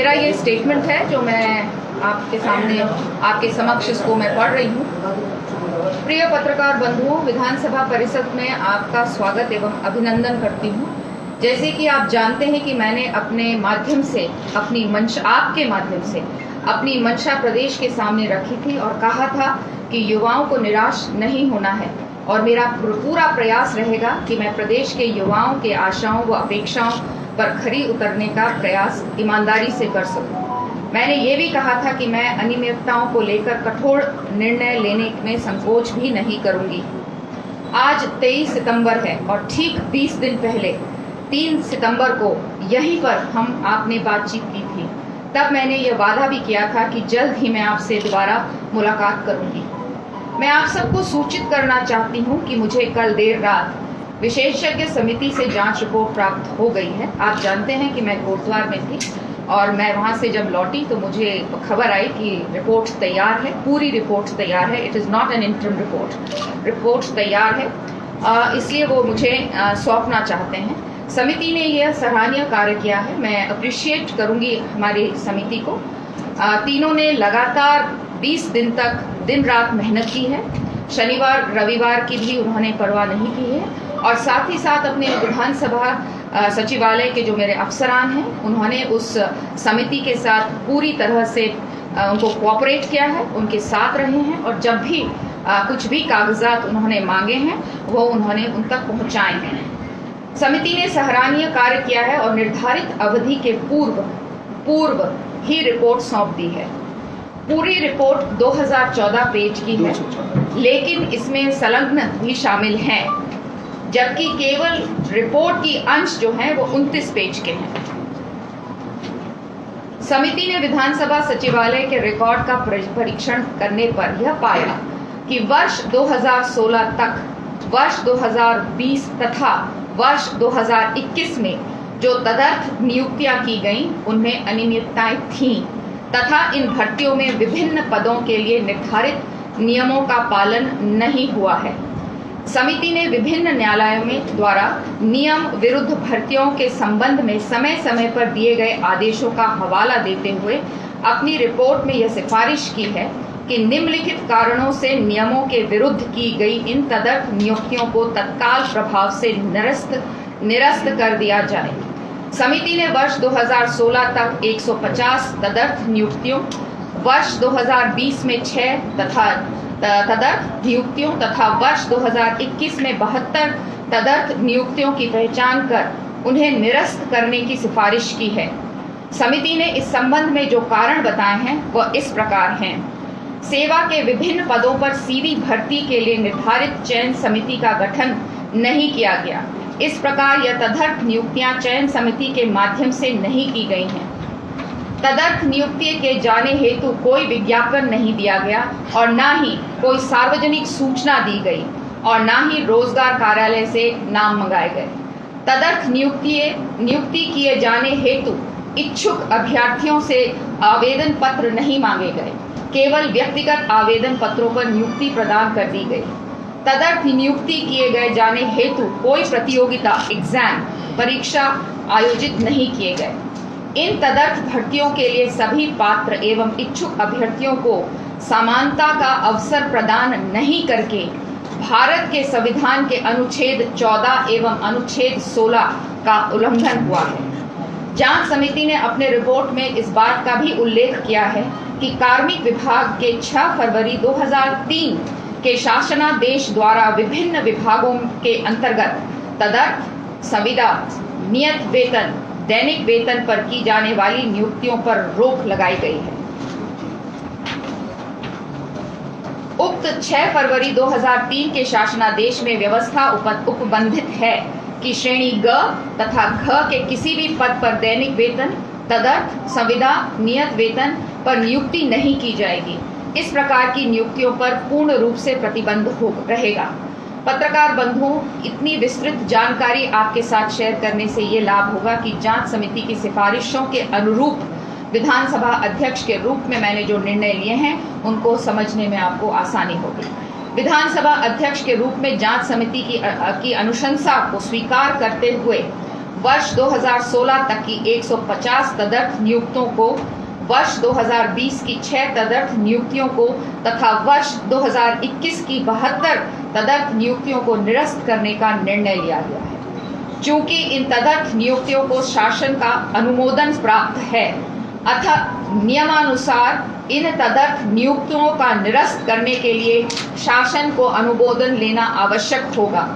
मेरा ये स्टेटमेंट है जो मैं आपके सामने आपके समक्ष इसको मैं पढ़ रही हूँ। प्रिय पत्रकार बंधुओं, विधानसभा परिषद में आपका स्वागत एवं अभिनंदन करती हूँ। जैसे कि आप जानते हैं कि मैंने अपने माध्यम से अपनी मंशा, आपके माध्यम से अपनी मंशा प्रदेश के सामने रखी थी और कहा था कि युवाओं को निराश नहीं होना है और मेरा पूरा प्रयास रहेगा कि मैं प्रदेश के युवाओं के आशाओं व अपेक्षाओं पर खरी उतरने का प्रयास ईमानदारी से कर सकूं। मैंने ये भी कहा था कि मैं अनियमितताओं को लेकर कठोर निर्णय लेने में संकोच भी नहीं करूंगी। आज 23 सितंबर है और ठीक 20 दिन पहले 3 सितंबर को यहीं पर हम आपने बातचीत की थी। तब मैंने ये वादा भी किया था कि जल्द ही मैं आपसे दोबारा मुलाकात करूंगी। मैं आप सबको सूचित करना चाहती हूं कि मुझे कल देर रात विशेषज्ञ समिति से जांच रिपोर्ट प्राप्त हो गई है। आप जानते हैं कि मैं कोटद्वार में थी और मैं वहां से जब लौटी तो मुझे खबर आई कि रिपोर्ट तैयार है, पूरी रिपोर्ट तैयार है। It is not an interim report, report तैयार है, इसलिए वो मुझे सौंपना चाहते हैं। समिति ने यह सराहनीय कार्य किया है, मैं अप्रिशिएट करूंगी हमारी समिति को। तीनों ने लगातार 20 दिन तक दिन रात मेहनत की है। शनिवार रविवार की भी उन्होंने परवाह नहीं की है और साथ ही साथ अपने विधानसभा सचिवालय के जो मेरे अफसरान हैं उन्होंने उस समिति के साथ पूरी तरह से उनको कोऑपरेट किया है, उनके साथ रहे हैं और जब भी कुछ भी कागजात उन्होंने मांगे हैं वो उन्होंने उन तक पहुंचाए हैं। समिति ने सराहनीय कार्य किया है और निर्धारित अवधि के पूर्व ही रिपोर्ट सौंप दी है। पूरी रिपोर्ट 2014 पेज की है, लेकिन इसमें संलग्न भी शामिल हैं, जबकि केवल रिपोर्ट की अंश जो है वो 29 पेज के हैं। समिति ने विधानसभा सचिवालय के रिकॉर्ड का परीक्षण करने पर यह पाया कि वर्ष 2016 तक, वर्ष 2020 तथा वर्ष 2021 में जो तदर्थ नियुक्तियां की गईं उनमें अनियमितताएं थीं तथा इन भर्तियों में विभिन्न पदों के लिए निर्धारित नियमों का पालन नहीं हुआ है। समिति ने विभिन्न न्यायालयों में द्वारा नियम विरुद्ध भर्तियों के संबंध में समय समय पर दिए गए आदेशों का हवाला देते हुए अपनी रिपोर्ट में यह सिफारिश की है कि निम्नलिखित कारणों से नियमों के विरुद्ध की गई इन तदर्थ नियुक्तियों को तत्काल प्रभाव से निरस्त कर दिया जाए। समिति ने वर्ष 2016 तक 150 तदर्थ नियुक्तियों, वर्ष 2020 में 6 तदर्थ नियुक्तियों तथा वर्ष 2021 में 72 तदर्थ नियुक्तियों की पहचान कर उन्हें निरस्त करने की सिफारिश की है। समिति ने इस संबंध में जो कारण बताए हैं वह इस प्रकार हैं। सेवा के विभिन्न पदों पर सीधी भर्ती के लिए निर्धारित चयन समिति का गठन नहीं किया गया। इस प्रकार यह तदर्थ नियुक्तियां चयन समिति के माध्यम से नहीं की गई हैं। तदर्थ नियुक्ति के जाने हेतु कोई विज्ञापन नहीं दिया गया और न ही कोई सार्वजनिक सूचना दी गई और न ही रोजगार कार्यालय से नाम मंगाए गए। तदर्थ नियुक्ति किए जाने हेतु इच्छुक अभ्यर्थियों से आवेदन पत्र नहीं मांगे गए, केवल व्यक्तिगत आवेदन पत्रों पर नियुक्ति प्रदान कर दी गई। तदर्थ नियुक्ति किए गए जाने हेतु कोई प्रतियोगिता एग्जाम परीक्षा आयोजित नहीं किए गए। इन तदर्थ भर्तियों के लिए सभी पात्र एवं इच्छुक अभ्यर्थियों को समानता का अवसर प्रदान नहीं करके भारत के संविधान के अनुच्छेद 14 एवं अनुच्छेद 16 का उल्लंघन हुआ है। जांच समिति ने अपने रिपोर्ट में इस बात का भी उल्लेख किया है कि कार्मिक विभाग के 6 फरवरी 2003 के शासनादेश द्वारा विभिन्न विभागों के अंतर्गत तदर्थ, संविदा, नियत वेतन, दैनिक वेतन पर की जाने वाली नियुक्तियों पर रोक लगाई गई है। उक्त 6 फरवरी 2003 के शासनादेश में व्यवस्था उपबंधित है कि श्रेणी ग तथा घ के किसी भी पद पर दैनिक वेतन, तदर्थ, संविदा, नियत वेतन पर नियुक्ति नहीं की जाएगी। इस प्रकार की नियुक्तियों पर पूर्ण रूप से प्रतिबंध रहेगा। पत्रकार बंधुओं, इतनी विस्तृत जानकारी आपके साथ शेयर करने से ये लाभ होगा कि जांच समिति की सिफारिशों के अनुरूप विधानसभा अध्यक्ष के रूप में मैंने जो निर्णय लिए हैं उनको समझने में आपको आसानी होगी। विधानसभा अध्यक्ष के रूप में जांच समिति की अनुशंसा को स्वीकार करते हुए वर्ष 2016 तक की 150 तदर्थ नियुक्तियों को, वर्ष 2020 की 6 तदर्थ नियुक्तियों को तथा वर्ष 2021 की 72 तदर्थ नियुक्तियों को निरस्त करने का निर्णय लिया गया है। चूंकि इन तदर्थ नियुक्तियों को शासन का अनुमोदन प्राप्त है, अतः नियमानुसार इन तदर्थ नियुक्तियों का निरस्त करने के लिए शासन को अनुमोदन लेना आवश्यक होगा।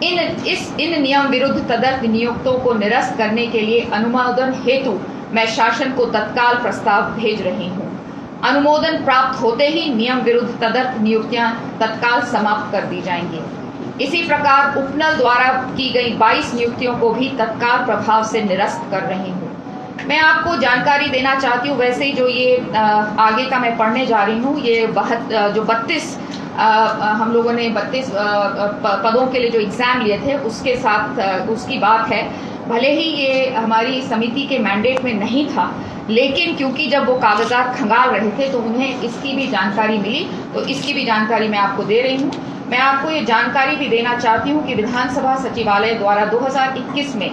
इन नियम विरुद्ध तदर्थ नियुक्तियों को निरस्त करने के लिए अनुमोदन हेतु मैं शासन को तत्काल प्रस्ताव भेज रही हूँ। अनुमोदन प्राप्त होते ही नियम विरुद्ध तदर्थ नियुक्तियां तत्काल समाप्त कर दी जाएंगी। इसी प्रकार उपनल द्वारा की गई 22 नियुक्तियों को भी तत्काल प्रभाव से निरस्त कर रही हूँ। मैं आपको जानकारी देना चाहती हूँ, वैसे ही जो ये आगे का मैं पढ़ने जा रही हूँ, ये जो 32 हम लोगों ने 32 पदों के लिए जो एग्जाम लिए थे उसके साथ उसकी बात है। भले ही ये हमारी समिति के मैंडेट में नहीं था, लेकिन क्योंकि जब वो कागजात खंगाल रहे थे तो उन्हें इसकी भी जानकारी मिली, तो इसकी भी जानकारी मैं आपको दे रही हूँ। मैं आपको ये जानकारी भी देना चाहती हूँ कि विधानसभा सचिवालय द्वारा 2021 में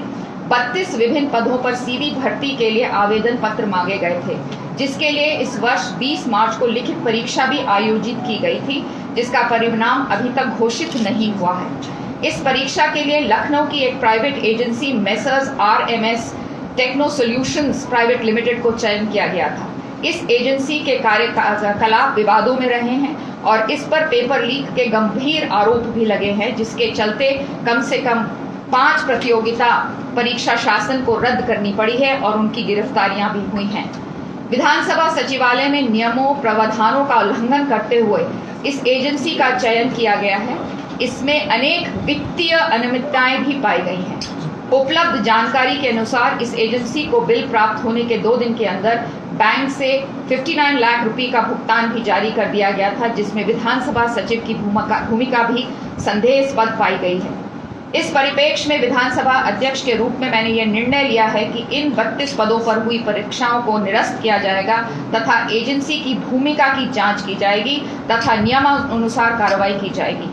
32 विभिन्न पदों पर सीधी भर्ती के लिए आवेदन पत्र मांगे गए थे, जिसके लिए इस वर्ष 20 मार्च को लिखित परीक्षा भी आयोजित की गई थी, जिसका परिणाम अभी तक घोषित नहीं हुआ है। इस परीक्षा के लिए लखनऊ की एक private agency Messrs RMS techno solutions private limited को चयन किया गया था। इस एजेंसी के कार्यकलाप विवादों में रहे हैं और इस पर पेपर लीक के गंभीर आरोप भी लगे हैं, जिसके चलते कम से कम 5 प्रतियोगिता परीक्षा शासन को रद्द करनी पड़ी है और उनकी गिरफ्तारियां भी हुई हैं। विधानसभा सचिवालय में नियमों प्रावधानों का उल्लंघन करते हुए इस एजेंसी का चयन किया गया है। इसमें अनेक वित्तीय अनियमितताएं भी पाई गई हैं। उपलब्ध जानकारी के अनुसार इस एजेंसी को बिल प्राप्त होने के 2 दिन के अंदर बैंक से 59 लाख रुपए का भुगतान भी जारी कर दिया गया था, जिसमें विधानसभा सचिव की भूमिका भी संदेहास्पद पाई गई है। इस परिप्रेक्ष्य में विधानसभा अध्यक्ष के रूप में मैंने यह निर्णय लिया है कि इन 32 पदों पर हुई परीक्षाओं को निरस्त किया जाएगा तथा एजेंसी की भूमिका की जांच की जाएगी तथा नियमानुसार कार्रवाई की जाएगी।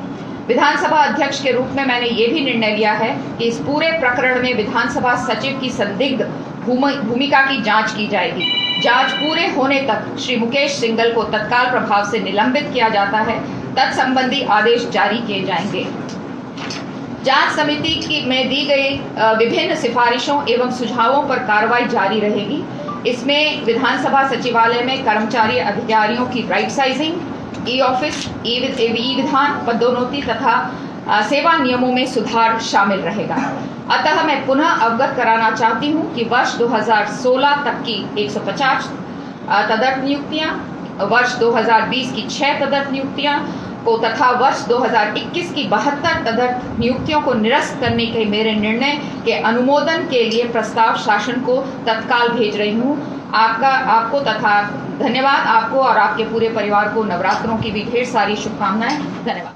विधानसभा अध्यक्ष के रूप में मैंने ये भी निर्णय लिया है कि इस पूरे प्रकरण में विधानसभा सचिव की संदिग्ध भूमिका की जांच की जाएगी। जांच पूरे होने तक श्री मुकेश सिंघल को तत्काल प्रभाव से निलंबित किया जाता है। तत्संबंधी आदेश जारी किए जाएंगे। जांच समिति में दी गई विभिन्न सिफारिशों एवं सुझावों पर कार्रवाई जारी रहेगी। इसमें विधानसभा सचिवालय में कर्मचारी अधिकारियों की राइट साइजिंग, ई-ऑफिस, ई-विधान, पदोन्नति तथा सेवा नियमों में सुधार शामिल रहेगा। अतः मैं पुनः अवगत कराना चाहती हूं कि वर्ष 2016 तक की 150 तदर्थ नियुक्तियां, वर्ष 2020 की 6 तदर्थ नियुक्तियां को तथा वर्ष 2021 की 72 तदर्थ नियुक्तियों को निरस्त करने के मेरे निर्णय के अनुमोदन के लिए प्रस्ताव शासन को तत्काल भेज रही हूं। आपको तथा धन्यवाद। आपको और आपके पूरे परिवार को नवरात्रों की भी ढेर सारी शुभकामनाएं। धन्यवाद।